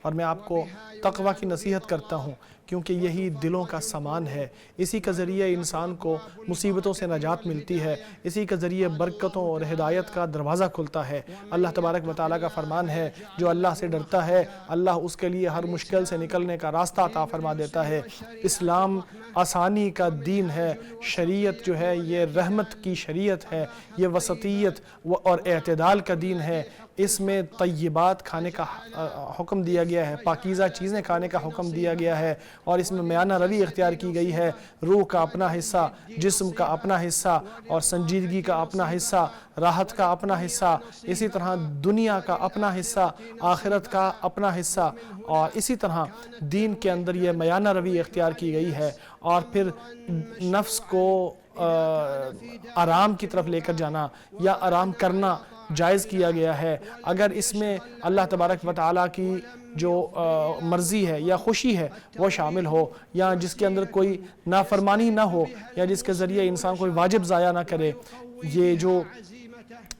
اور میں آپ کو تقوی کی نصیحت کرتا ہوں، کیونکہ یہی دلوں کا سامان ہے۔ اسی کے ذریعے انسان کو مصیبتوں سے نجات ملتی ہے، اسی کے ذریعے برکتوں اور ہدایت کا دروازہ کھلتا ہے۔ اللہ تبارک و تعالیٰ کا فرمان ہے، جو اللہ سے ڈرتا ہے اللہ اس کے لیے ہر مشکل سے نکلنے کا راستہ عطا فرما دیتا ہے۔ اسلام آسانی کا دین ہے، شریعت جو ہے یہ رحمت کی شریعت ہے، یہ وسطیت اور اعتدال کا دین ہے۔ اس میں طیبات کھانے کا حکم دیا گیا ہے، پاکیزہ چیزیں کھانے کا حکم دیا گیا ہے، اور اس میں میانہ روی اختیار کی گئی ہے۔ روح کا اپنا حصہ، جسم کا اپنا حصہ، اور سنجیدگی کا اپنا حصہ، راحت کا اپنا حصہ، اسی طرح دنیا کا اپنا حصہ، آخرت کا اپنا حصہ، اور اسی طرح دین کے اندر یہ میانہ روی اختیار کی گئی ہے۔ اور پھر نفس کو آرام کی طرف لے کر جانا یا آرام کرنا جائز کیا گیا ہے۔ اگر اس میں اللہ تبارک و تعالیٰ کی جو مرضی ہے یا خوشی ہے وہ شامل ہو، یا جس کے اندر کوئی نافرمانی نہ ہو، یا جس کے ذریعے انسان کوئی واجب ضائع نہ کرے، یہ جو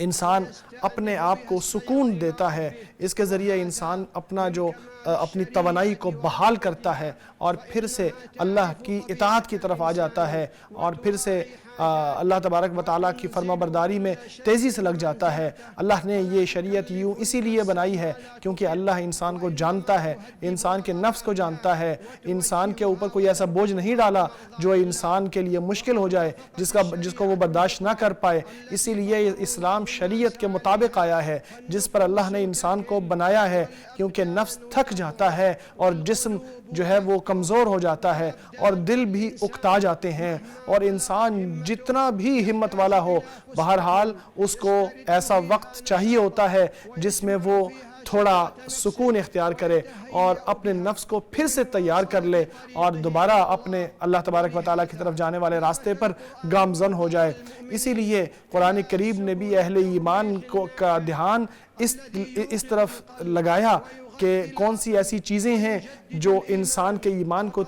انسان اپنے آپ کو سکون دیتا ہے، اس کے ذریعے انسان اپنی توانائی کو بحال کرتا ہے، اور پھر سے اللہ کی اطاعت کی طرف آ جاتا ہے، اور پھر سے اللہ تبارک و تعالیٰ کی فرما برداری میں تیزی سے لگ جاتا ہے۔ اللہ نے یہ شریعت یوں اسی لیے بنائی ہے کیونکہ اللہ انسان کو جانتا ہے، انسان کے نفس کو جانتا ہے، انسان کے اوپر کوئی ایسا بوجھ نہیں ڈالا جو انسان کے لیے مشکل ہو جائے، جس کو وہ برداشت نہ کر پائے۔ اسی لیے اسلام شریعت کے مطابق آیا ہے جس پر اللہ نے انسان کو بنایا ہے، کیونکہ نفس تھک جاتا ہے اور جسم جو ہے وہ کمزور ہو جاتا ہے اور دل بھی اکتا جاتے ہیں، اور انسان جتنا بھی ہمت والا ہو بہرحال اس کو ایسا وقت چاہیے ہوتا ہے جس میں وہ تھوڑا سکون اختیار کرے اور اپنے نفس کو پھر سے تیار کر لے اور دوبارہ اپنے اللہ تبارک و تعالیٰ کی طرف جانے والے راستے پر گامزن ہو جائے۔ اسی لیے قرآن کریم نے بھی اہل ایمان کا دھیان اس طرف لگایا کہ کون سی ایسی چیزیں ہیں جو انسان کے ایمان کو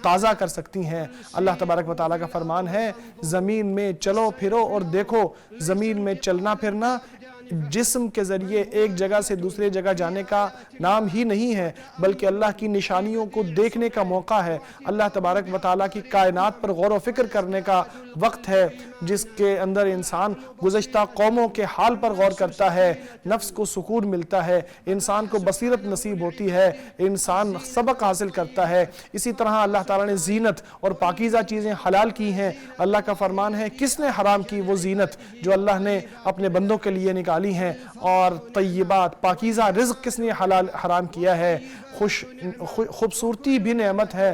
تازہ کر سکتی ہیں۔ اللہ تبارک و تعالیٰ کا فرمان ہے، زمین میں چلو پھرو اور دیکھو۔ زمین میں چلنا پھرنا جسم کے ذریعے ایک جگہ سے دوسرے جگہ جانے کا نام ہی نہیں ہے، بلکہ اللہ کی نشانیوں کو دیکھنے کا موقع ہے، اللہ تبارک و تعالیٰ کی کائنات پر غور و فکر کرنے کا وقت ہے، جس کے اندر انسان گزشتہ قوموں کے حال پر غور کرتا ہے، نفس کو سکون ملتا ہے، انسان کو بصیرت نصیب ہوتی ہے، انسان سبق حاصل کرتا ہے۔ اسی طرح اللہ تعالیٰ نے زینت اور پاکیزہ چیزیں حلال کی ہیں۔ اللہ کا فرمان ہے، کس نے حرام کی وہ زینت جو اللہ نے اپنے بندوں کے لیے نکالی ہیں، اور طیبات پاکیزہ رزق کس نے حرام کیا ہے۔ خوبصورتی بھی نعمت ہے،